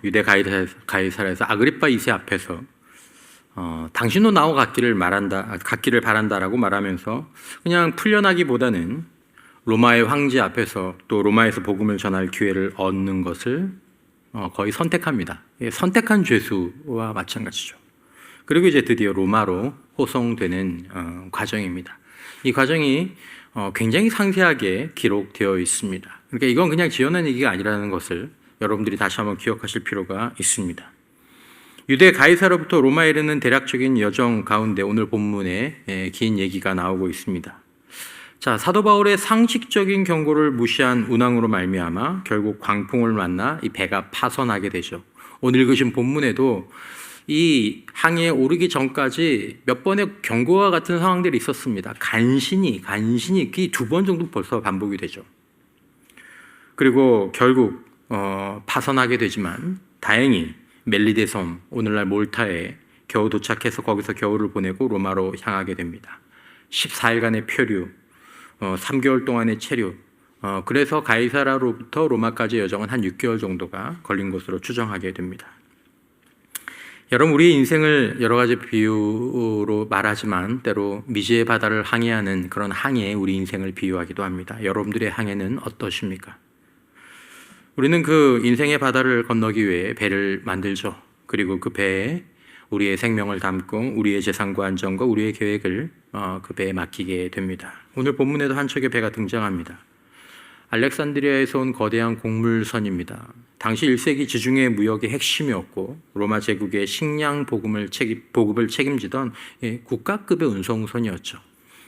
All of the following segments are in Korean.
유대 가이사라에서 아그리파 2세 앞에서 당신도 나와 같기를 바란다라고 말하면서 그냥 풀려나기보다는 로마의 황제 앞에서 또 로마에서 복음을 전할 기회를 얻는 것을 거의 선택합니다. 선택한 죄수와 마찬가지죠. 그리고 이제 드디어 로마로 호송되는 과정입니다. 이 과정이 굉장히 상세하게 기록되어 있습니다. 그러니까 이건 그냥 지어낸 얘기가 아니라는 것을 여러분들이 다시 한번 기억하실 필요가 있습니다. 유대 가이사로부터 로마에 이르는 대략적인 여정 가운데 오늘 본문에 긴 얘기가 나오고 있습니다. 자, 사도 바울의 상식적인 경고를 무시한 운항으로 말미암아 결국 광풍을 만나 이 배가 파선하게 되죠. 오늘 읽으신 본문에도 이 항해에 오르기 전까지 몇 번의 경고와 같은 상황들이 있었습니다. 간신히 그 2번 정도 벌써 반복이 되죠. 그리고 결국 파선하게 되지만 다행히 멜리데 섬, 오늘날 몰타에 겨우 도착해서 거기서 겨울을 보내고 로마로 향하게 됩니다. 14일간의 표류, 3개월 동안의 체류, 그래서 가이사라로부터 로마까지 여정은 한 6개월 정도가 걸린 것으로 추정하게 됩니다. 여러분, 우리의 인생을 여러 가지 비유로 말하지만 때로 미지의 바다를 항해하는 그런 항해에 우리 인생을 비유하기도 합니다. 여러분들의 항해는 어떠십니까? 우리는 그 인생의 바다를 건너기 위해 배를 만들죠. 그리고 그 배에 우리의 생명을 담고 우리의 재산과 안전과 우리의 계획을 그 배에 맡기게 됩니다. 오늘 본문에도 한 척의 배가 등장합니다. 알렉산드리아에서 온 거대한 곡물선입니다. 당시 1세기 지중해 무역의 핵심이었고 로마 제국의 식량 보급을 책임지던 국가급의 운송선이었죠.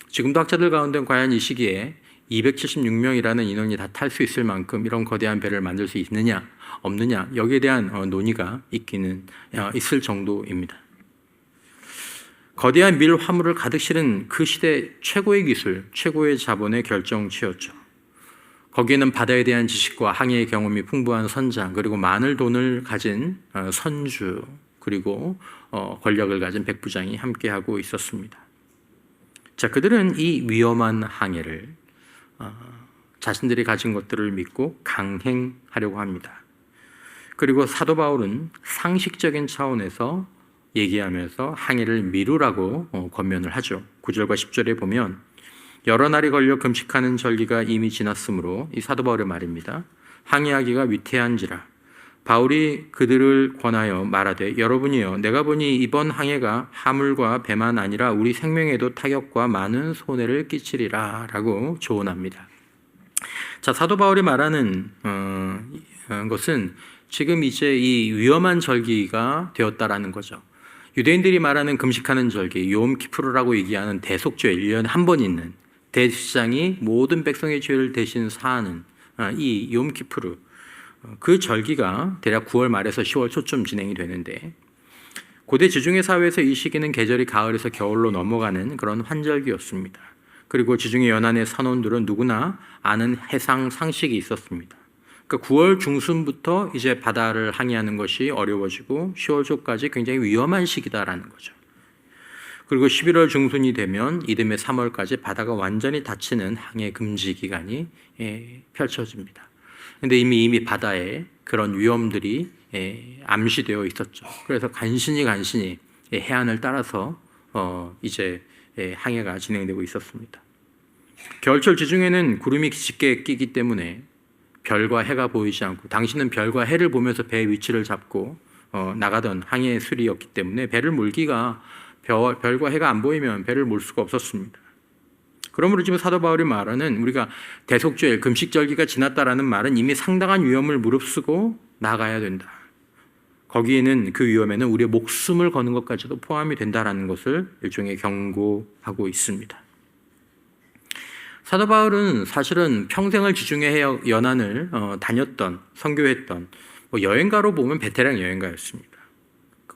지금도 학자들 가운데 과연 이 시기에 276명이라는 인원이 다 탈 수 있을 만큼 이런 거대한 배를 만들 수 있느냐 없느냐 여기에 대한 논의가 있을 정도입니다. 거대한 밀 화물을 가득 실은 그 시대 최고의 기술, 최고의 자본의 결정체였죠. 거기에는 바다에 대한 지식과 항해의 경험이 풍부한 선장, 그리고 많은 돈을 가진 선주, 그리고 권력을 가진 백부장이 함께하고 있었습니다. 자, 그들은 이 위험한 항해를 자신들이 가진 것들을 믿고 강행하려고 합니다. 그리고 사도 바울은 상식적인 차원에서 얘기하면서 항해를 미루라고 권면을 하죠. 9절과 10절에 보면 여러 날이 걸려 금식하는 절기가 이미 지났으므로 이 사도 바울의 말입니다. 항해하기가 위태한지라 바울이 그들을 권하여 말하되 여러분이여 내가 보니 이번 항해가 화물과 배만 아니라 우리 생명에도 타격과 많은 손해를 끼치리라 라고 조언합니다. 자, 사도 바울이 말하는 것은 지금 이제 이 위험한 절기가 되었다라는 거죠. 유대인들이 말하는 금식하는 절기, 욤 키푸르라고 얘기하는 대속죄, 1년에 한 번 있는 대제사장이 모든 백성의 죄를 대신 사하는 이 욤 키푸르, 그 절기가 대략 9월 말에서 10월 초쯤 진행이 되는데 고대 지중해 사회에서 이 시기는 계절이 가을에서 겨울로 넘어가는 그런 환절기였습니다. 그리고 지중해 연안의 선원들은 누구나 아는 해상 상식이 있었습니다. 그러니까 9월 중순부터 이제 바다를 항해하는 것이 어려워지고 10월 초까지 굉장히 위험한 시기다라는 거죠. 그리고 11월 중순이 되면 이듬해 3월까지 바다가 완전히 닫히는 항해 금지 기간이 펼쳐집니다. 그런데 이미 바다에 그런 위험들이 암시되어 있었죠. 그래서 간신히 해안을 따라서 이제 항해가 진행되고 있었습니다. 겨울철 지중해는 구름이 짙게 끼기 때문에 별과 해가 보이지 않고 당신은 별과 해를 보면서 배의 위치를 잡고 나가던 항해 수리였기 때문에 배를 몰기가 별과 해가 안 보이면 배를 몰 수가 없었습니다. 그러므로 지금 사도 바울이 말하는 우리가 대속죄, 금식절기가 지났다라는 말은 이미 상당한 위험을 무릅쓰고 나가야 된다. 거기에는 그 위험에는 우리의 목숨을 거는 것까지도 포함이 된다라는 것을 일종의 경고하고 있습니다. 사도 바울은 사실은 평생을 지중해 연안을 다녔던, 선교했던 여행가로 보면 베테랑 여행가였습니다.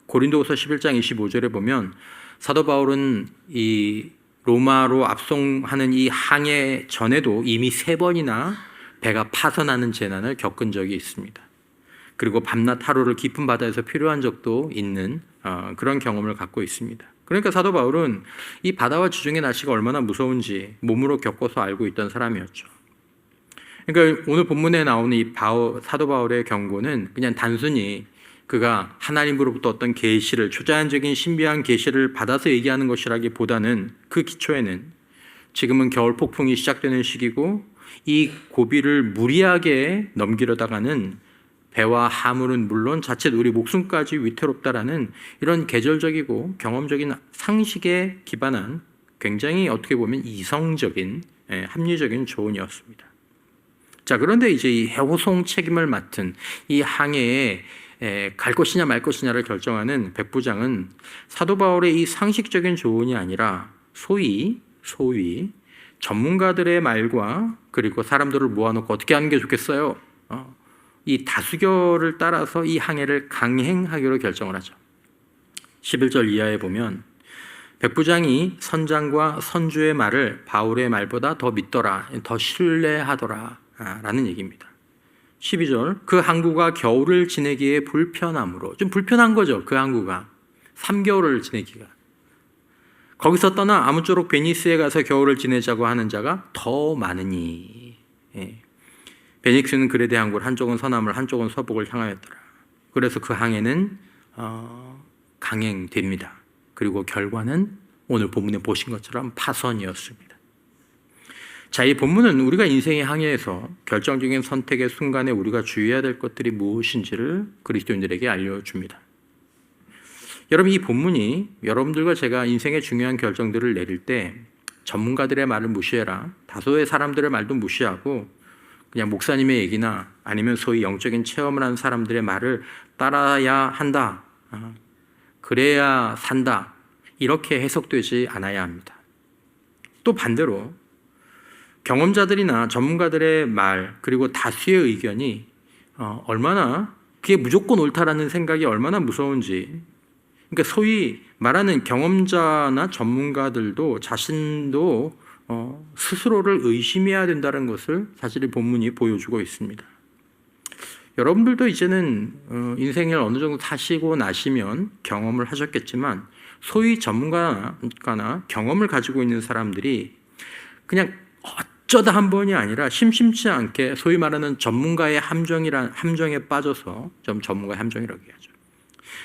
고린도후서 11장 25절에 보면 사도 바울은 이 로마로 압송하는 이 항해 전에도 이미 3번이나 배가 파선하는 재난을 겪은 적이 있습니다. 그리고 밤낮 하루를 깊은 바다에서 필요한 적도 있는 그런 경험을 갖고 있습니다. 그러니까 사도 바울은 이 바다와 지중해 날씨가 얼마나 무서운지 몸으로 겪어서 알고 있던 사람이었죠. 그러니까 오늘 본문에 나오는 이 사도 바울의 경고는 그냥 단순히 그가 하나님으로부터 어떤 계시를, 초자연적인 신비한 계시를 받아서 얘기하는 것이라기보다는 그 기초에는 지금은 겨울 폭풍이 시작되는 시기고 이 고비를 무리하게 넘기려다가는 배와 하물은 물론 자칫 우리 목숨까지 위태롭다라는 이런 계절적이고 경험적인 상식에 기반한 굉장히 어떻게 보면 이성적인 합리적인 조언이었습니다. 자, 그런데 이제 이 호송 책임을 맡은 이 항해에 갈 것이냐 말 것이냐를 결정하는 백부장은 사도 바울의 이 상식적인 조언이 아니라 소위 전문가들의 말과 그리고 사람들을 모아놓고 어떻게 하는 게 좋겠어요? 이 다수결을 따라서 이 항해를 강행하기로 결정을 하죠. 11절 이하에 보면 백부장이 선장과 선주의 말을 바울의 말보다 더 믿더라, 더 신뢰하더라 라는 얘기입니다. 12절, 그 항구가 겨울을 지내기에 불편함으로, 좀 불편한 거죠. 그 항구가 3개월을 지내기가. 거기서 떠나 아무쪼록 베니스에 가서 겨울을 지내자고 하는 자가 더 많으니. 베니스는 그레데 항구를 한쪽은 서남을 한쪽은 서북을 향하였더라. 그래서 그 항해는 강행됩니다. 그리고 결과는 오늘 본문에 보신 것처럼 파선이었습니다. 자, 이 본문은 우리가 인생의 항해에서 결정적인 선택의 순간에 우리가 주의해야 될 것들이 무엇인지를 그리스도인들에게 알려줍니다. 여러분, 이 본문이 여러분들과 제가 인생의 중요한 결정들을 내릴 때 전문가들의 말을 무시해라, 다수의 사람들의 말도 무시하고 그냥 목사님의 얘기나 아니면 소위 영적인 체험을 하는 사람들의 말을 따라야 한다, 그래야 산다, 이렇게 해석되지 않아야 합니다. 또 반대로 경험자들이나 전문가들의 말 그리고 다수의 의견이 얼마나 그게 무조건 옳다라는 생각이 얼마나 무서운지, 그러니까 소위 말하는 경험자나 전문가들도 자신도 스스로를 의심해야 된다는 것을 사실 이 본문이 보여주고 있습니다. 여러분들도 이제는 인생을 어느 정도 사시고 나시면 경험을 하셨겠지만 소위 전문가나 경험을 가지고 있는 사람들이 그냥 어쩌다 한 번이 아니라 심심치 않게 소위 말하는 전문가의 함정에 빠져서, 좀 전문가의 함정이라고 해야죠,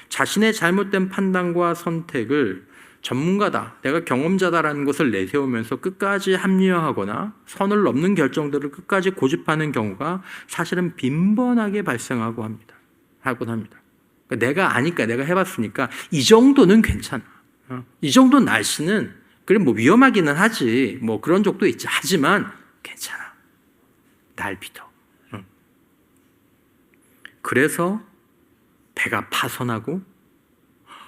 자신의 잘못된 판단과 선택을 전문가다, 내가 경험자다라는 것을 내세우면서 끝까지 합리화하거나 선을 넘는 결정들을 끝까지 고집하는 경우가 사실은 빈번하게 발생하곤 합니다. 그러니까 내가 아니까, 내가 해봤으니까 이 정도는 괜찮아, 이 정도 날씨는 그래 뭐 위험하기는 하지, 뭐 그런 적도 있지, 하지만 괜찮아, 날 믿어. 그래서 배가 파선하고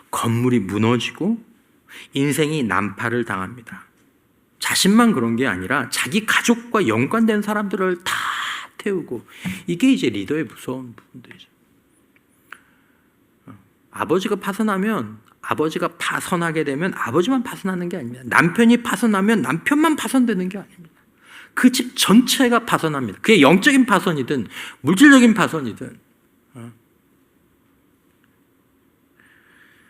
건물이 무너지고 인생이 난파를 당합니다. 자신만 그런 게 아니라 자기 가족과 연관된 사람들을 다 태우고, 이게 이제 리더의 무서운 부분들이죠. 아버지가 파선하면, 아버지가 파선하게 되면 아버지만 파선하는 게 아닙니다. 남편이 파선하면 남편만 파선되는 게 아닙니다. 그 집 전체가 파선합니다. 그게 영적인 파선이든 물질적인 파선이든.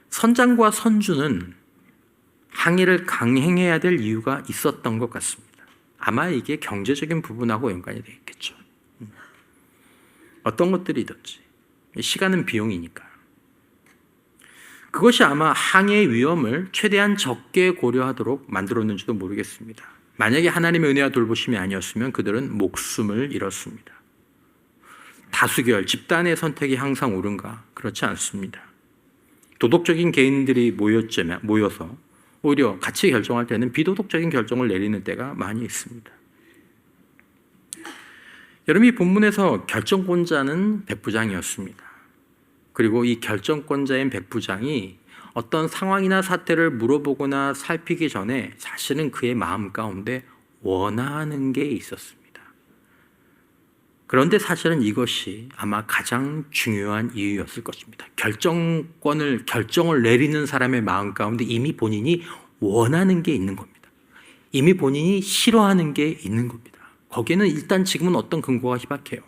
선장과 선주는 항해를 강행해야 될 이유가 있었던 것 같습니다. 아마 이게 경제적인 부분하고 연관이 되겠죠. 어떤 것들이든지 시간은 비용이니까. 그것이 아마 항해의 위험을 최대한 적게 고려하도록 만들었는지도 모르겠습니다. 만약에 하나님의 은혜와 돌보심이 아니었으면 그들은 목숨을 잃었습니다. 다수결, 집단의 선택이 항상 옳은가? 그렇지 않습니다. 도덕적인 개인들이 모여서 오히려 같이 결정할 때는 비도덕적인 결정을 내리는 때가 많이 있습니다. 여러분, 이 본문에서 결정권자는 백부장이었습니다. 그리고 이 결정권자인 백부장이 어떤 상황이나 사태를 물어보거나 살피기 전에 사실은 그의 마음 가운데 원하는 게 있었습니다. 그런데 사실은 이것이 아마 가장 중요한 이유였을 것입니다. 결정을 내리는 사람의 마음 가운데 이미 본인이 원하는 게 있는 겁니다. 이미 본인이 싫어하는 게 있는 겁니다. 거기에는 일단 지금은 어떤 근거가 희박해요.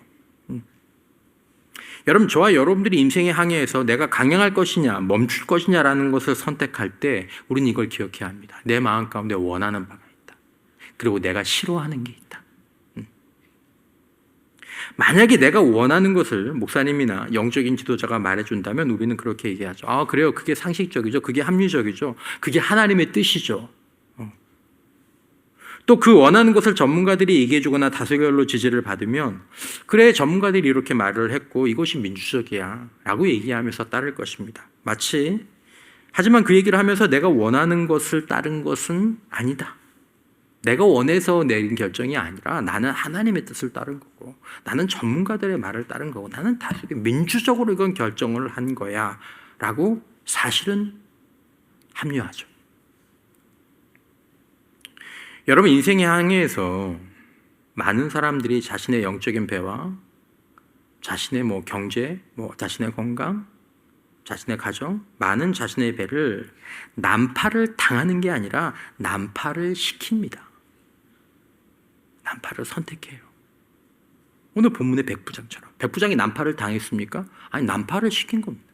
여러분, 저와 여러분들이 인생의 항해에서 내가 강행할 것이냐 멈출 것이냐라는 것을 선택할 때 우리는 이걸 기억해야 합니다. 내 마음 가운데 원하는 바가 있다. 그리고 내가 싫어하는 게 있다. 만약에 내가 원하는 것을 목사님이나 영적인 지도자가 말해준다면 우리는 그렇게 얘기하죠. 아, 그래요. 그게 상식적이죠. 그게 합리적이죠. 그게 하나님의 뜻이죠. 또 그 원하는 것을 전문가들이 얘기해주거나 다수결로 지지를 받으면 그래, 전문가들이 이렇게 말을 했고 이것이 민주적이야 라고 얘기하면서 따를 것입니다. 하지만 그 얘기를 하면서 내가 원하는 것을 따른 것은 아니다. 내가 원해서 내린 결정이 아니라 나는 하나님의 뜻을 따른 거고, 나는 전문가들의 말을 따른 거고, 나는 다수결 민주적으로 이건 결정을 한 거야 라고 사실은 합리화하죠. 여러분, 인생의 항해에서 많은 사람들이 자신의 영적인 배와 자신의 경제, 자신의 건강, 자신의 가정, 많은 자신의 배를 난파를 당하는 게 아니라 난파를 시킵니다. 난파를 선택해요. 오늘 본문의 백부장처럼. 백부장이 난파를 당했습니까? 아니, 난파를 시킨 겁니다.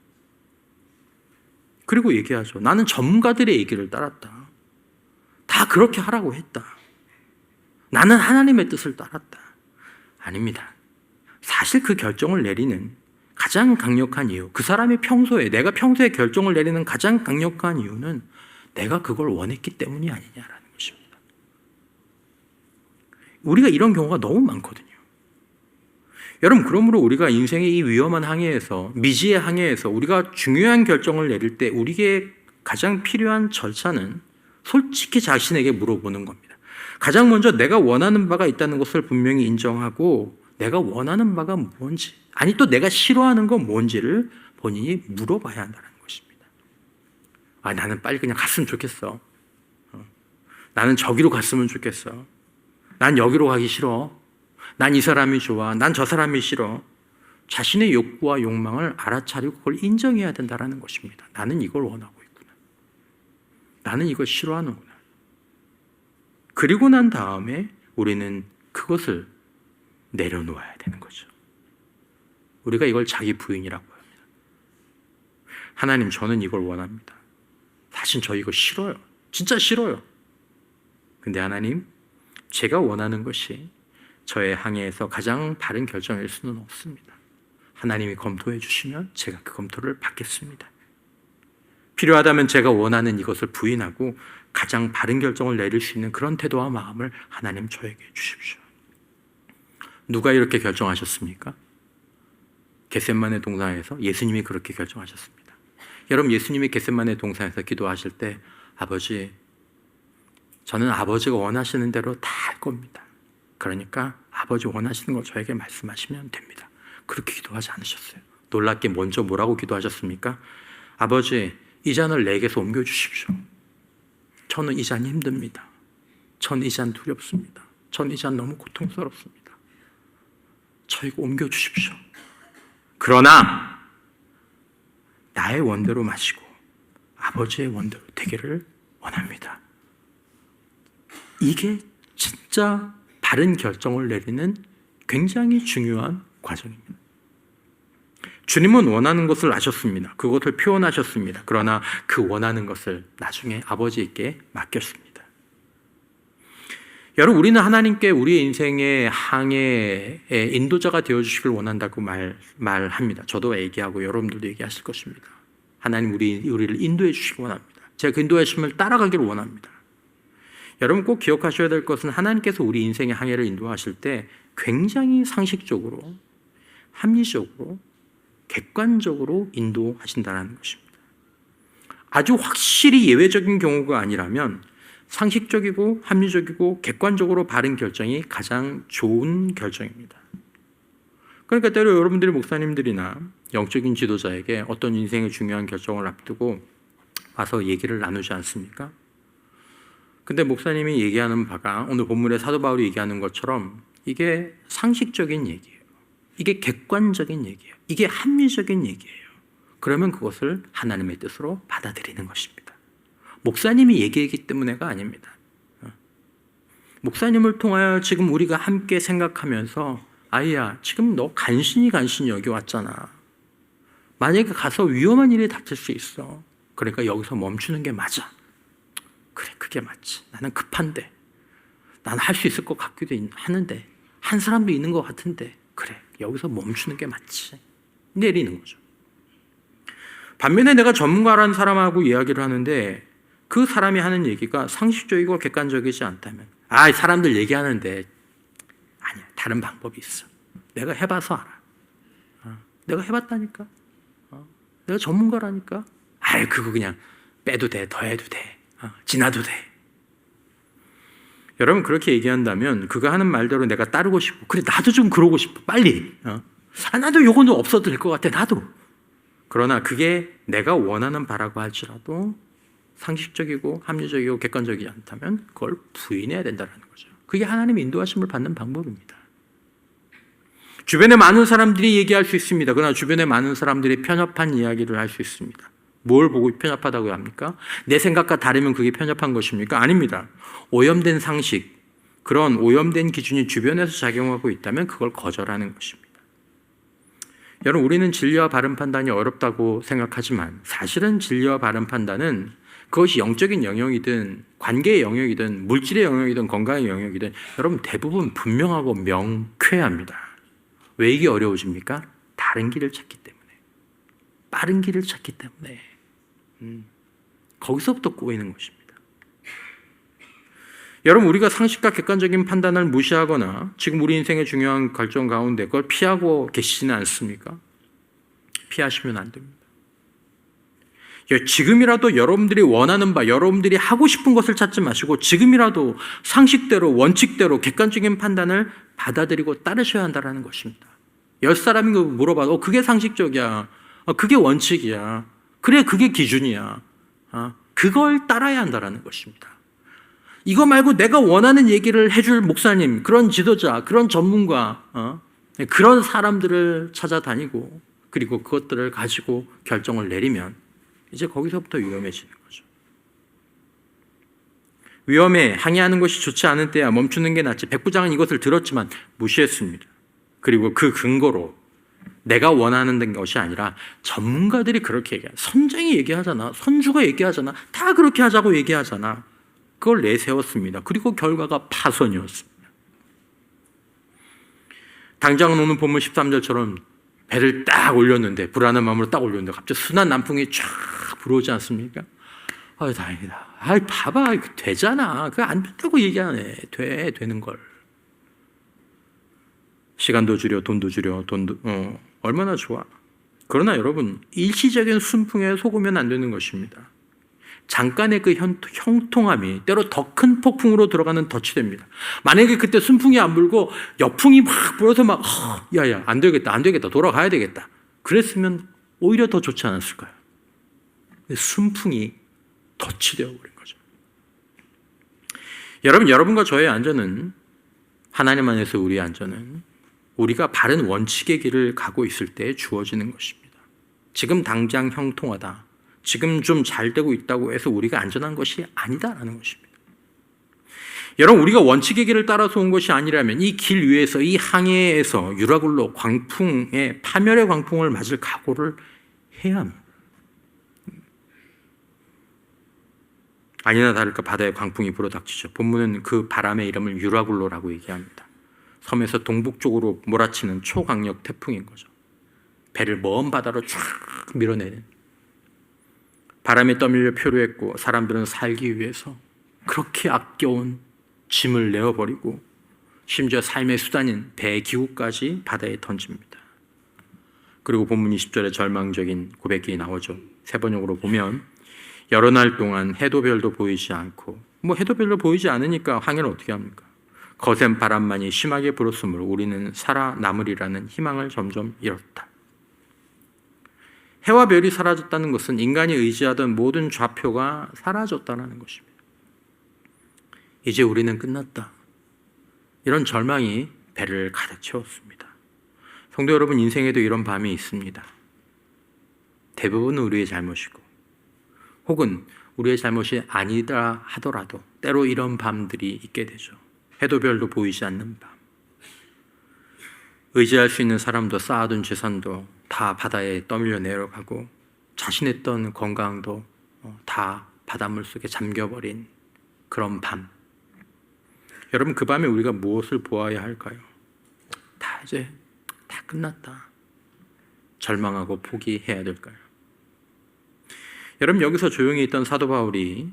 그리고 얘기하죠. 나는 전문가들의 얘기를 따랐다. 다 그렇게 하라고 했다. 나는 하나님의 뜻을 따랐다. 아닙니다. 사실 그 결정을 내리는 가장 강력한 이유, 그 사람이 내가 평소에 결정을 내리는 가장 강력한 이유는 내가 그걸 원했기 때문이 아니냐라는 것입니다. 우리가 이런 경우가 너무 많거든요. 여러분, 그러므로 우리가 인생의 이 위험한 항해에서, 미지의 항해에서 우리가 중요한 결정을 내릴 때 우리에게 가장 필요한 절차는 솔직히 자신에게 물어보는 겁니다. 가장 먼저 내가 원하는 바가 있다는 것을 분명히 인정하고 내가 원하는 바가 뭔지, 아니 또 내가 싫어하는 건 뭔지를 본인이 물어봐야 한다는 것입니다. 아, 나는 빨리 그냥 갔으면 좋겠어. 나는 저기로 갔으면 좋겠어. 난 여기로 가기 싫어. 난 이 사람이 좋아. 난 저 사람이 싫어. 자신의 욕구와 욕망을 알아차리고 그걸 인정해야 된다는 것입니다. 나는 이걸 원하고 있구나. 나는 이걸 싫어하는구나. 그리고 난 다음에 우리는 그것을 내려놓아야 되는 거죠. 우리가 이걸 자기 부인이라고 합니다. 하나님, 저는 이걸 원합니다. 사실 저 이거 싫어요. 진짜 싫어요. 근데 하나님, 제가 원하는 것이 저의 항해에서 가장 바른 결정일 수는 없습니다. 하나님이 검토해 주시면 제가 그 검토를 받겠습니다. 필요하다면 제가 원하는 이것을 부인하고 가장 바른 결정을 내릴 수 있는 그런 태도와 마음을 하나님 저에게 주십시오. 누가 이렇게 결정하셨습니까? 겟세마네 동산에서 예수님이 그렇게 결정하셨습니다. 여러분, 예수님이 겟세마네 동산에서 기도하실 때 아버지, 저는 아버지가 원하시는 대로 다 할 겁니다. 그러니까 아버지 원하시는 걸 저에게 말씀하시면 됩니다. 그렇게 기도하지 않으셨어요. 놀랍게 먼저 뭐라고 기도하셨습니까? 아버지, 이 잔을 내게서 옮겨주십시오. 저는 이 잔이 힘듭니다. 전 이 잔 두렵습니다. 전 이 잔 너무 고통스럽습니다. 저에게 옮겨주십시오. 그러나 나의 원대로 마시고 아버지의 원대로 되기를 원합니다. 이게 진짜 바른 결정을 내리는 굉장히 중요한 과정입니다. 주님은 원하는 것을 아셨습니다. 그것을 표현하셨습니다. 그러나 그 원하는 것을 나중에 아버지께 맡겼습니다. 여러분, 우리는 하나님께 우리의 인생의 항해의 인도자가 되어주시길 원한다고 말합니다. 저도 얘기하고 여러분들도 얘기하실 것입니다. 하나님 우리를 인도해 주시길 원합니다. 제가 그 인도하심을 따라가기를 원합니다. 여러분, 꼭 기억하셔야 될 것은 하나님께서 우리 인생의 항해를 인도하실 때 굉장히 상식적으로, 합리적으로, 객관적으로 인도하신다는 것입니다. 아주 확실히 예외적인 경우가 아니라면 상식적이고 합리적이고 객관적으로 바른 결정이 가장 좋은 결정입니다. 그러니까 때로 여러분들이 목사님들이나 영적인 지도자에게 어떤 인생의 중요한 결정을 앞두고 와서 얘기를 나누지 않습니까? 근데 목사님이 얘기하는 바가 오늘 본문의 사도 바울이 얘기하는 것처럼 이게 상식적인 얘기예요. 이게 객관적인 얘기예요. 이게 합리적인 얘기예요. 그러면 그것을 하나님의 뜻으로 받아들이는 것입니다. 목사님이 얘기했기 때문에가 아닙니다. 목사님을 통하여 지금 우리가 함께 생각하면서 아이야, 지금 너 간신히 여기 왔잖아. 만약에 가서 위험한 일이 닥칠 수 있어. 그러니까 여기서 멈추는 게 맞아. 그래, 그게 맞지. 나는 급한데. 나는 할 수 있을 것 같기도 하는데. 한 사람도 있는 것 같은데. 그래, 여기서 멈추는 게 맞지. 내리는 거죠. 반면에 내가 전문가라는 사람하고 이야기를 하는데 그 사람이 하는 얘기가 상식적이고 객관적이지 않다면 사람들 얘기하는데 아니야, 다른 방법이 있어. 내가 해봐서 알아. 내가 해봤다니까. 내가 전문가라니까. 그거 그냥 빼도 돼, 더 해도 돼, 지나도 돼. 여러분 그렇게 얘기한다면 그가 하는 말대로 내가 따르고 싶고, 그래 나도 좀 그러고 싶어, 빨리. 나도 요거는 없어도 될 것 같아, 나도. 그러나 그게 내가 원하는 바라고 할지라도 상식적이고 합리적이고 객관적이지 않다면 그걸 부인해야 된다는 거죠. 그게 하나님의 인도하심을 받는 방법입니다. 주변에 많은 사람들이 얘기할 수 있습니다. 그러나 주변에 많은 사람들이 편협한 이야기를 할 수 있습니다. 뭘 보고 편협하다고 합니까? 내 생각과 다르면 그게 편협한 것입니까? 아닙니다. 오염된 상식, 그런 오염된 기준이 주변에서 작용하고 있다면 그걸 거절하는 것입니다. 여러분, 우리는 진리와 바른 판단이 어렵다고 생각하지만 사실은 진리와 바른 판단은 그것이 영적인 영역이든 관계의 영역이든 물질의 영역이든 건강의 영역이든 여러분 대부분 분명하고 명쾌합니다. 왜 이게 어려워집니까? 다른 길을 찾기 때문에, 빠른 길을 찾기 때문에 거기서부터 꼬이는 것입니다. 여러분, 우리가 상식과 객관적인 판단을 무시하거나 지금 우리 인생의 중요한 결정 가운데 그걸 피하고 계시지는 않습니까? 피하시면 안 됩니다. 지금이라도 여러분들이 원하는 바, 여러분들이 하고 싶은 것을 찾지 마시고 지금이라도 상식대로, 원칙대로 객관적인 판단을 받아들이고 따르셔야 한다는 것입니다. 10사람이 물어봐도 그게 상식적이야, 그게 원칙이야, 그래 그게 기준이야, 그걸 따라야 한다는 것입니다. 이거 말고 내가 원하는 얘기를 해줄 목사님, 그런 지도자, 그런 전문가, 그런 사람들을 찾아다니고 그리고 그것들을 가지고 결정을 내리면 이제 거기서부터 위험해지는 거죠. 위험에 항의하는 것이 좋지 않은 때야 멈추는 게 낫지. 백부장은 이것을 들었지만 무시했습니다. 그리고 그 근거로 내가 원하는 것이 아니라 전문가들이 그렇게 얘기해. 선생이 얘기하잖아, 선주가 얘기하잖아, 다 그렇게 하자고 얘기하잖아. 그걸 내세웠습니다. 그리고 결과가 파손이었습니다. 당장은 오늘 본문 13절처럼 배를 딱 올렸는데, 불안한 마음으로 딱 올렸는데 갑자기 순한 남풍이 쫙 불어오지 않습니까? 다행이다. 봐봐, 되잖아. 그거 안 된다고 얘기하네. 되는 걸. 시간도 줄여, 돈도 줄여, 얼마나 좋아. 그러나 여러분, 일시적인 순풍에 속으면 안 되는 것입니다. 잠깐의 그 형통함이 때로 더 큰 폭풍으로 들어가는 덫이 됩니다. 만약에 그때 순풍이 안 불고 역풍이 막 불어서 막 야야 안 되겠다 돌아가야 되겠다 그랬으면 오히려 더 좋지 않았을까요? 순풍이 덫이 되어버린 거죠. 여러분과 저의 안전은, 하나님 안에서 우리의 안전은 우리가 바른 원칙의 길을 가고 있을 때 주어지는 것입니다. 지금 당장 형통하다, 지금 좀 잘 되고 있다고 해서 우리가 안전한 것이 아니다라는 것입니다. 여러분, 우리가 원칙의 길을 따라서 온 것이 아니라면 이 길 위에서, 이 항해에서 유라굴로 광풍의 파멸의 광풍을 맞을 각오를 해야 합니다. 아니나 다를까 바다에 광풍이 불어닥치죠. 본문은 그 바람의 이름을 유라굴로라고 얘기합니다. 섬에서 동북쪽으로 몰아치는 초강력 태풍인 거죠. 배를 먼 바다로 쫙 밀어내는, 바람에 떠밀려 표류했고 사람들은 살기 위해서 그렇게 아껴온 짐을 내어버리고 심지어 삶의 수단인 배의 기구까지 바다에 던집니다. 그리고 본문 20절에 절망적인 고백이 나오죠. 세 번역으로 보면 여러 날 동안 해도 별도 보이지 않고, 해도 별도 보이지 않으니까 항해를 어떻게 합니까? 거센 바람만이 심하게 불었으므로 우리는 살아남으리라는 희망을 점점 잃었다. 해와 별이 사라졌다는 것은 인간이 의지하던 모든 좌표가 사라졌다는 것입니다. 이제 우리는 끝났다, 이런 절망이 배를 가득 채웠습니다. 성도 여러분, 인생에도 이런 밤이 있습니다. 대부분은 우리의 잘못이고, 혹은 우리의 잘못이 아니다 하더라도 때로 이런 밤들이 있게 되죠. 해도 별도 보이지 않는 밤, 의지할 수 있는 사람도 쌓아둔 재산도 다 바다에 떠밀려 내려가고 자신했던 건강도 다 바닷물 속에 잠겨버린 그런 밤. 여러분, 그 밤에 우리가 무엇을 보아야 할까요? 다 이제 다 끝났다. 절망하고 포기해야 될까요? 여러분, 여기서 조용히 있던 사도 바울이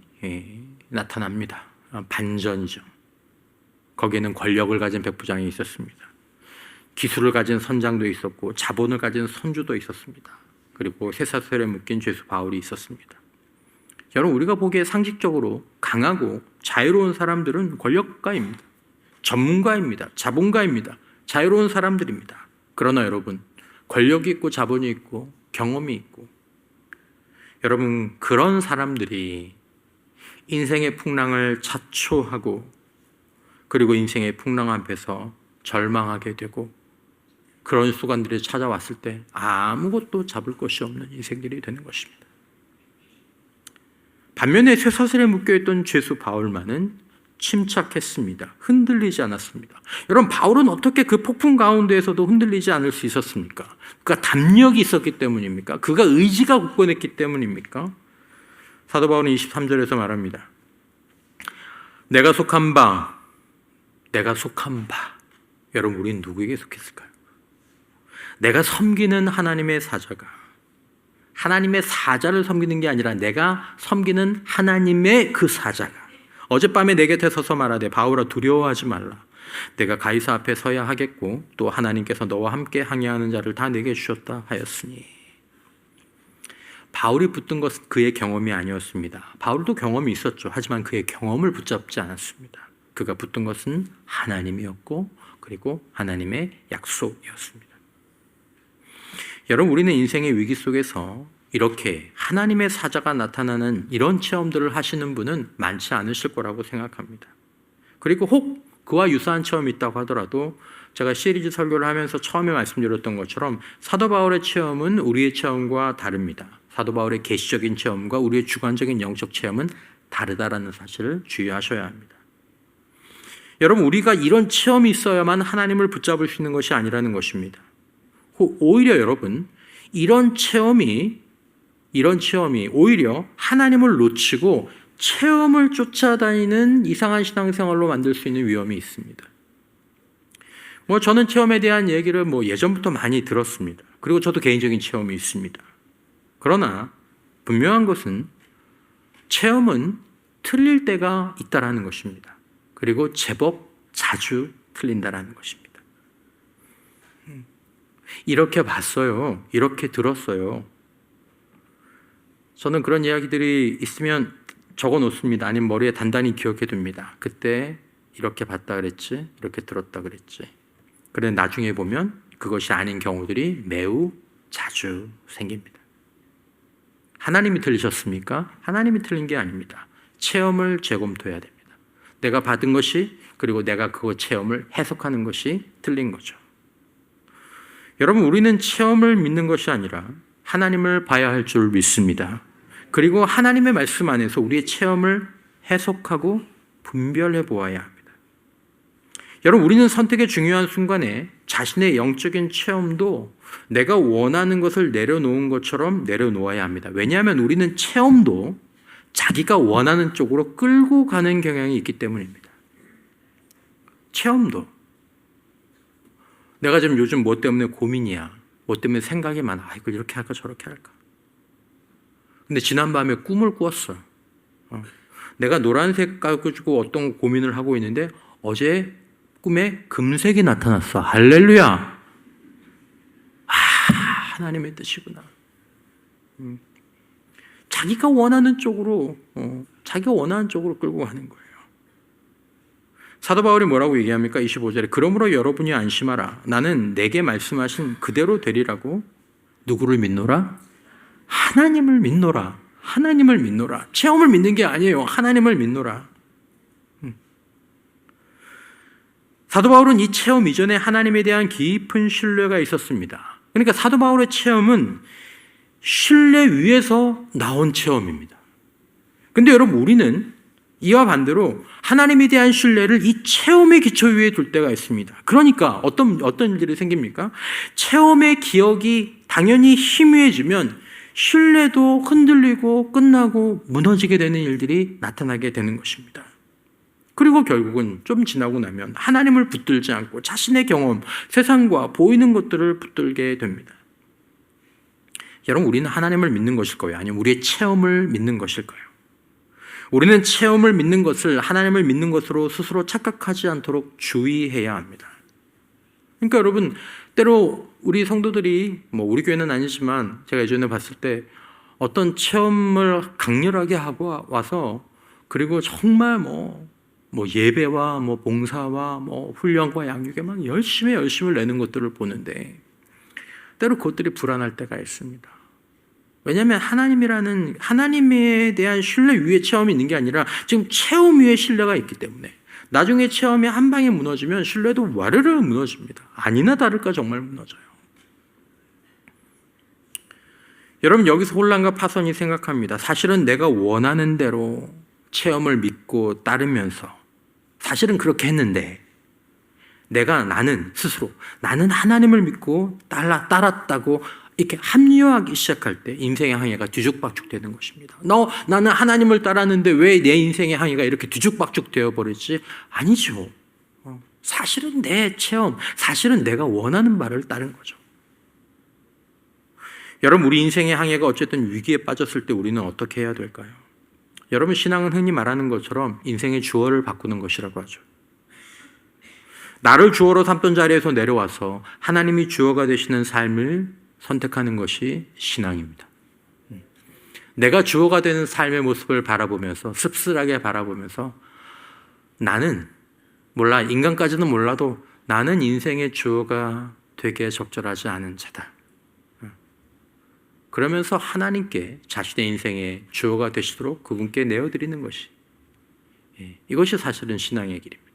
나타납니다. 반전이죠. 거기에는 권력을 가진 백부장이 있었습니다. 기술을 가진 선장도 있었고 자본을 가진 선주도 있었습니다. 그리고 쇠사슬에 묶인 죄수 바울이 있었습니다. 여러분, 우리가 보기에 상식적으로 강하고 자유로운 사람들은 권력가입니다. 전문가입니다. 자본가입니다. 자유로운 사람들입니다. 그러나 여러분, 권력이 있고 자본이 있고 경험이 있고, 여러분, 그런 사람들이 인생의 풍랑을 자초하고 그리고 인생의 풍랑 앞에서 절망하게 되고 그런 순간들이 찾아왔을 때 아무것도 잡을 것이 없는 인생들이 되는 것입니다. 반면에 쇠사슬에 묶여있던 죄수 바울만은 침착했습니다. 흔들리지 않았습니다. 여러분, 바울은 어떻게 그 폭풍 가운데에서도 흔들리지 않을 수 있었습니까? 그가 담력이 있었기 때문입니까? 그가 의지가 굳건했기 때문입니까? 사도 바울은 23절에서 말합니다. 내가 속한 바. 여러분, 우리는 누구에게 속했을까요? 내가 섬기는 하나님의 사자가, 하나님의 사자를 섬기는 게 아니라 내가 섬기는 하나님의 그 사자가 어젯밤에 내 곁에 서서 말하되 바울아 두려워하지 말라. 내가 가이사 앞에 서야 하겠고 또 하나님께서 너와 함께 항해하는 자를 다 내게 주셨다 하였으니. 바울이 붙든 것은 그의 경험이 아니었습니다. 바울도 경험이 있었죠. 하지만 그의 경험을 붙잡지 않았습니다. 그가 붙든 것은 하나님이었고 그리고 하나님의 약속이었습니다. 여러분, 우리는 인생의 위기 속에서 이렇게 하나님의 사자가 나타나는 이런 체험들을 하시는 분은 많지 않으실 거라고 생각합니다. 그리고 혹 그와 유사한 체험이 있다고 하더라도 제가 시리즈 설교를 하면서 처음에 말씀드렸던 것처럼 사도 바울의 체험은 우리의 체험과 다릅니다. 사도 바울의 계시적인 체험과 우리의 주관적인 영적 체험은 다르다라는 사실을 주의하셔야 합니다. 여러분, 우리가 이런 체험이 있어야만 하나님을 붙잡을 수 있는 것이 아니라는 것입니다. 오히려 여러분, 이런 체험이 오히려 하나님을 놓치고 체험을 쫓아다니는 이상한 신앙생활로 만들 수 있는 위험이 있습니다. 저는 체험에 대한 얘기를 예전부터 많이 들었습니다. 그리고 저도 개인적인 체험이 있습니다. 그러나 분명한 것은 체험은 틀릴 때가 있다라는 것입니다. 그리고 제법 자주 틀린다라는 것입니다. 이렇게 봤어요. 이렇게 들었어요. 저는 그런 이야기들이 있으면 적어 놓습니다. 아니면 머리에 단단히 기억해 둡니다. 그때 이렇게 봤다 그랬지, 이렇게 들었다 그랬지. 그런데 나중에 보면 그것이 아닌 경우들이 매우 자주 생깁니다. 하나님이 틀리셨습니까? 하나님이 틀린 게 아닙니다. 체험을 재검토해야 됩니다. 내가 받은 것이, 그리고 내가 그 체험을 해석하는 것이 틀린 거죠. 여러분, 우리는 체험을 믿는 것이 아니라 하나님을 봐야 할 줄 믿습니다. 그리고 하나님의 말씀 안에서 우리의 체험을 해석하고 분별해 보아야 합니다. 여러분, 우리는 선택의 중요한 순간에 자신의 영적인 체험도 내가 원하는 것을 내려놓은 것처럼 내려놓아야 합니다. 왜냐하면 우리는 체험도 자기가 원하는 쪽으로 끌고 가는 경향이 있기 때문입니다. 체험도. 내가 지금 요즘 뭐 때문에 고민이야. 뭐 때문에 생각이 많아. 이걸 이렇게 할까 저렇게 할까. 근데 지난밤에 꿈을 꾸었어요. 내가 노란색 가지고 어떤 고민을 하고 있는데 어제 꿈에 금색이 나타났어. 할렐루야. 하나님의 뜻이구나. 자기가 원하는 쪽으로 끌고 가는 거예요. 사도 바울이 뭐라고 얘기합니까? 25절에 그러므로 여러분이 안심하라. 나는 내게 말씀하신 그대로 되리라고. 누구를 믿노라? 하나님을 믿노라. 하나님을 믿노라. 체험을 믿는 게 아니에요. 하나님을 믿노라. 사도 바울은 이 체험 이전에 하나님에 대한 깊은 신뢰가 있었습니다. 그러니까 사도 바울의 체험은 신뢰 위에서 나온 체험입니다. 근데 여러분, 우리는 이와 반대로 하나님에 대한 신뢰를 이 체험의 기초 위에 둘 때가 있습니다. 그러니까 어떤 일들이 생깁니까? 체험의 기억이 당연히 희미해지면 신뢰도 흔들리고 끝나고 무너지게 되는 일들이 나타나게 되는 것입니다. 그리고 결국은 좀 지나고 나면 하나님을 붙들지 않고 자신의 경험, 세상과 보이는 것들을 붙들게 됩니다. 여러분, 우리는 하나님을 믿는 것일까요? 아니면 우리의 체험을 믿는 것일까요? 우리는 체험을 믿는 것을 하나님을 믿는 것으로 스스로 착각하지 않도록 주의해야 합니다. 그러니까 여러분, 때로 우리 성도들이 우리 교회는 아니지만 제가 예전에 봤을 때 어떤 체험을 강렬하게 하고 와서 그리고 정말 예배와 봉사와 훈련과 양육에만 열심을 내는 것들을 보는데 때로 그것들이 불안할 때가 있습니다. 왜냐하면 하나님에 대한 신뢰 위에 체험이 있는 게 아니라 지금 체험 위에 신뢰가 있기 때문에 나중에 체험이 한 방에 무너지면 신뢰도 와르르 무너집니다. 아니나 다를까 정말 무너져요. 여러분, 여기서 혼란과 파선이 생각합니다. 사실은 내가 원하는 대로 체험을 믿고 따르면서 사실은 그렇게 했는데 나는 스스로 하나님을 믿고 따랐다고 이렇게 합리화하기 시작할 때 인생의 항해가 뒤죽박죽 되는 것입니다. 나는 하나님을 따랐는데 왜 내 인생의 항해가 이렇게 뒤죽박죽 되어버리지? 아니죠. 사실은 내 체험, 사실은 내가 원하는 바를 따른 거죠. 여러분, 우리 인생의 항해가 어쨌든 위기에 빠졌을 때 우리는 어떻게 해야 될까요? 여러분, 신앙은 흔히 말하는 것처럼 인생의 주어를 바꾸는 것이라고 하죠. 나를 주어로 삼던 자리에서 내려와서 하나님이 주어가 되시는 삶을 선택하는 것이 신앙입니다. 내가 주어가 되는 삶의 모습을 바라보면서 씁쓸하게 바라보면서 나는 인간까지는 몰라도 나는 인생의 주어가 되게 적절하지 않은 자다. 그러면서 하나님께 자신의 인생의 주어가 되시도록 그분께 내어드리는 것이 이것이 사실은 신앙의 길입니다.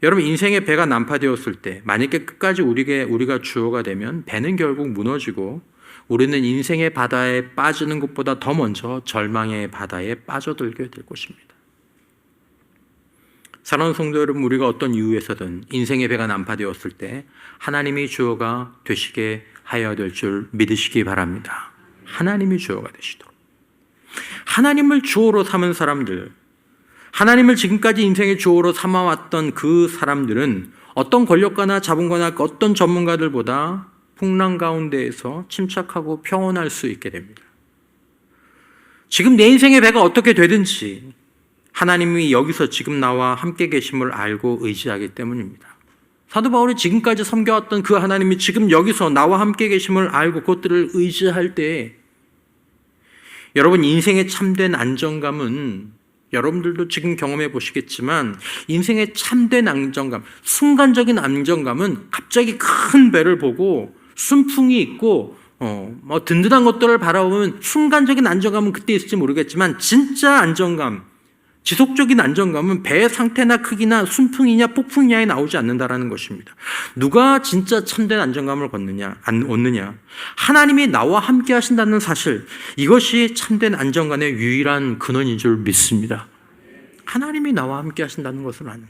여러분, 인생의 배가 난파되었을 때 만약에 끝까지 우리가 주어가 되면 배는 결국 무너지고 우리는 인생의 바다에 빠지는 것보다 더 먼저 절망의 바다에 빠져들게 될 것입니다. 사랑하는 성도 여러분, 우리가 어떤 이유에서든 인생의 배가 난파되었을 때 하나님이 주어가 되시게 하여야 될 줄 믿으시기 바랍니다. 하나님이 주어가 되시도록. 하나님을 주어로 삼은 사람들, 하나님을 지금까지 인생의 주어로 삼아왔던 그 사람들은 어떤 권력가나 자본가나 어떤 전문가들보다 풍랑 가운데에서 침착하고 평온할 수 있게 됩니다. 지금 내 인생의 배가 어떻게 되든지 하나님이 여기서 지금 나와 함께 계심을 알고 의지하기 때문입니다. 사도 바울이 지금까지 섬겨왔던 그 하나님이 지금 여기서 나와 함께 계심을 알고 그것들을 의지할 때 여러분, 인생의 참된 안정감은 여러분들도 지금 경험해 보시겠지만 인생의 참된 안정감, 순간적인 안정감은 갑자기 큰 배를 보고 순풍이 있고 든든한 것들을 바라보면 순간적인 안정감은 그때 있을지 모르겠지만 진짜 안정감, 지속적인 안정감은 배의 상태나 크기나 순풍이냐 폭풍이냐에 나오지 않는다라는 것입니다. 누가 진짜 참된 안정감을 얻느냐? 하나님이 나와 함께 하신다는 사실, 이것이 참된 안정감의 유일한 근원인 줄 믿습니다. 하나님이 나와 함께 하신다는 것을 아는,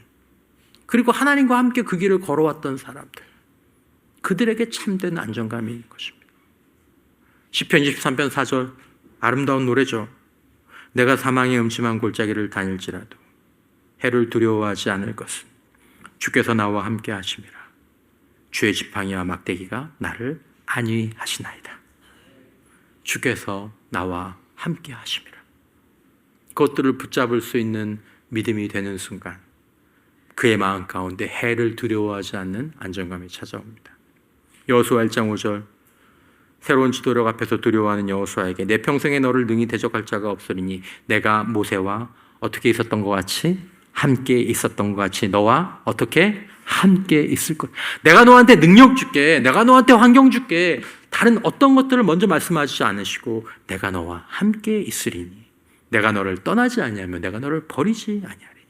그리고 하나님과 함께 그 길을 걸어왔던 사람들, 그들에게 참된 안정감이 있는 것입니다. 시편 23편 4절 아름다운 노래죠. 내가 사망의 음침한 골짜기를 다닐지라도 해를 두려워하지 않을 것은 주께서 나와 함께 하심이라. 주의 지팡이와 막대기가 나를 안위하시나이다. 주께서 나와 함께 하심이라. 그것들을 붙잡을 수 있는 믿음이 되는 순간 그의 마음 가운데 해를 두려워하지 않는 안정감이 찾아옵니다. 여호수아 1장 5절 새로운 지도력 앞에서 두려워하는 여호수아에게 내 평생에 너를 능히 대적할 자가 없으리니 내가 모세와 어떻게 있었던 것 같이 함께 있었던 것 같이 너와 어떻게 함께 있을 것. 내가 너한테 능력 줄게, 내가 너한테 환경 줄게. 다른 어떤 것들을 먼저 말씀하시지 않으시고 내가 너와 함께 있으리니 내가 너를 떠나지 아니하며 내가 너를 버리지 아니하리니.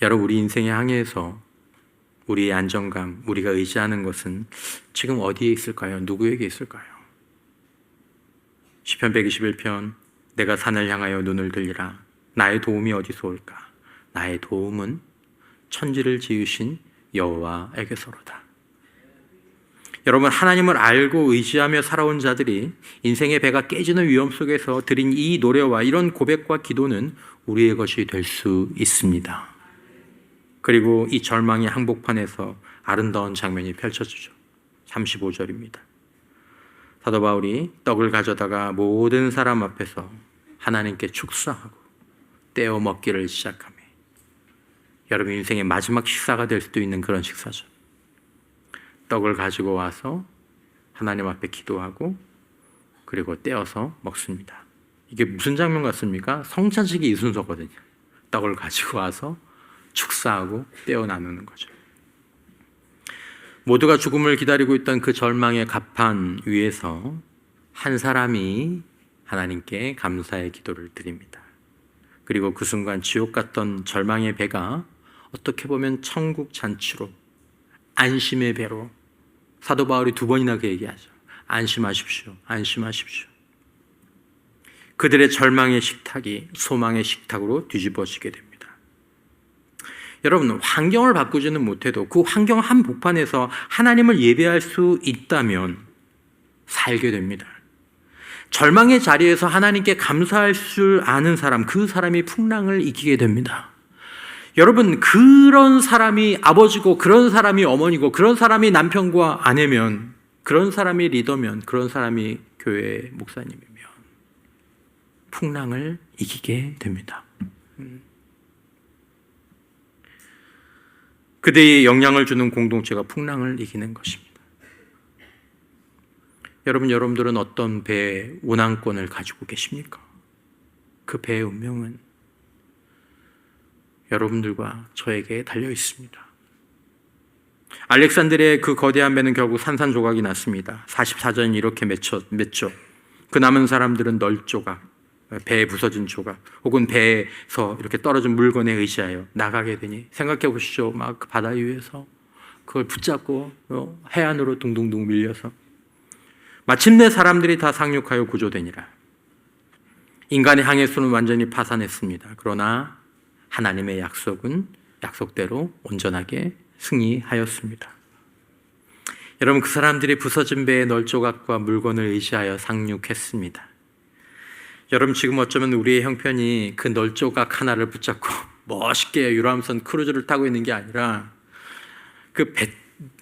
여러분, 우리 인생의 항해에서 우리의 안정감, 우리가 의지하는 것은 지금 어디에 있을까요? 누구에게 있을까요? 시편 121편 내가 산을 향하여 눈을 들리라. 나의 도움이 어디서 올까? 나의 도움은 천지를 지으신 여호와에게서로다. 여러분, 하나님을 알고 의지하며 살아온 자들이 인생의 배가 깨지는 위험 속에서 드린 이 노래와 이런 고백과 기도는 우리의 것이 될 수 있습니다. 그리고 이 절망의 항복판에서 아름다운 장면이 펼쳐지죠. 35절입니다. 사도 바울이 떡을 가져다가 모든 사람 앞에서 하나님께 축사하고 떼어 먹기를 시작하며, 여러분 인생의 마지막 식사가 될 수도 있는 그런 식사죠. 떡을 가지고 와서 하나님 앞에 기도하고 그리고 떼어서 먹습니다. 이게 무슨 장면 같습니까? 성찬식이 이 순서거든요. 떡을 가지고 와서 축사하고 떼어 나누는 거죠. 모두가 죽음을 기다리고 있던 그 절망의 갑판 위에서 한 사람이 하나님께 감사의 기도를 드립니다. 그리고 그 순간 지옥 같던 절망의 배가 어떻게 보면 천국 잔치로, 안심의 배로, 사도 바울이 2번이나 그 얘기하죠. 안심하십시오. 안심하십시오. 그들의 절망의 식탁이 소망의 식탁으로 뒤집어지게 됩니다. 여러분, 환경을 바꾸지는 못해도 그 환경 한복판에서 하나님을 예배할 수 있다면 살게 됩니다. 절망의 자리에서 하나님께 감사할 줄 아는 사람, 그 사람이 풍랑을 이기게 됩니다. 여러분, 그런 사람이 아버지고 그런 사람이 어머니고 그런 사람이 남편과 아내면, 그런 사람이 리더면, 그런 사람이 교회 목사님이면 풍랑을 이기게 됩니다. 그대의 영향을 주는 공동체가 풍랑을 이기는 것입니다. 여러분들은 어떤 배의 운항권을 가지고 계십니까? 그 배의 운명은 여러분들과 저에게 달려 있습니다. 알렉산드리아의 그 거대한 배는 결국 산산조각이 났습니다. 44절은 이렇게 맺죠. 그 남은 사람들은 널조각, 배에 부서진 조각, 혹은 배에서 이렇게 떨어진 물건에 의지하여 나가게 되니, 생각해 보시죠. 막 그 바다 위에서 그걸 붙잡고 해안으로 둥둥둥 밀려서 마침내 사람들이 다 상륙하여 구조되니라. 인간의 항해수는 완전히 파산했습니다. 그러나 하나님의 약속은 약속대로 온전하게 승리하였습니다. 여러분, 그 사람들이 부서진 배의 널조각과 물건을 의지하여 상륙했습니다. 여러분, 지금 어쩌면 우리의 형편이 그 널조각 하나를 붙잡고 멋있게 유람선 크루즈를 타고 있는 게 아니라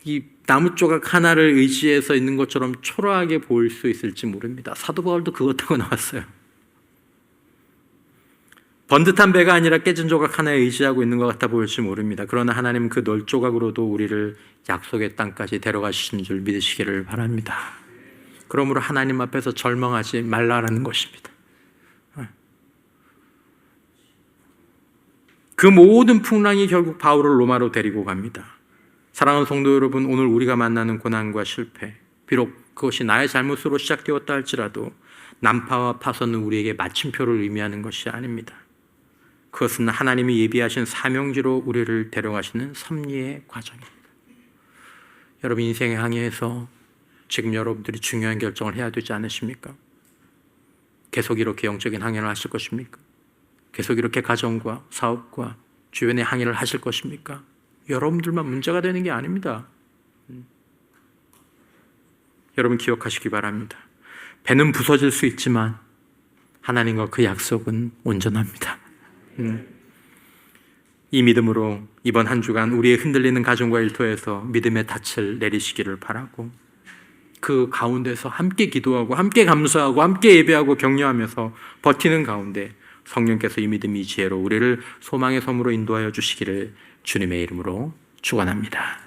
이 나무 조각 하나를 의지해서 있는 것처럼 초라하게 보일 수 있을지 모릅니다. 사도 바울도 그것 타고 나왔어요. 번듯한 배가 아니라 깨진 조각 하나에 의지하고 있는 것 같아 보일지 모릅니다. 그러나 하나님은 그 널조각으로도 우리를 약속의 땅까지 데려가시는 줄 믿으시기를 바랍니다. 그러므로 하나님 앞에서 절망하지 말라라는 것입니다. 그 모든 풍랑이 결국 바울을 로마로 데리고 갑니다. 사랑하는 성도 여러분, 오늘 우리가 만나는 고난과 실패, 비록 그것이 나의 잘못으로 시작되었다 할지라도 난파와 파선은 우리에게 마침표를 의미하는 것이 아닙니다. 그것은 하나님이 예비하신 사명지로 우리를 데려가시는 섭리의 과정입니다. 여러분, 인생의 항해에서 지금 여러분들이 중요한 결정을 해야 되지 않으십니까? 계속 이렇게 영적인 항해를 하실 것입니까? 계속 이렇게 가정과 사업과 주변의 항해를 하실 것입니까? 여러분들만 문제가 되는 게 아닙니다. 여러분, 기억하시기 바랍니다. 배는 부서질 수 있지만 하나님과 그 약속은 온전합니다. 이 믿음으로 이번 한 주간 우리의 흔들리는 가정과 일터에서 믿음의 닻을 내리시기를 바라고, 그 가운데서 함께 기도하고 함께 감사하고 함께 예배하고 격려하면서 버티는 가운데 성령께서 이 믿음, 이 지혜로 우리를 소망의 섬으로 인도하여 주시기를 주님의 이름으로 축원합니다.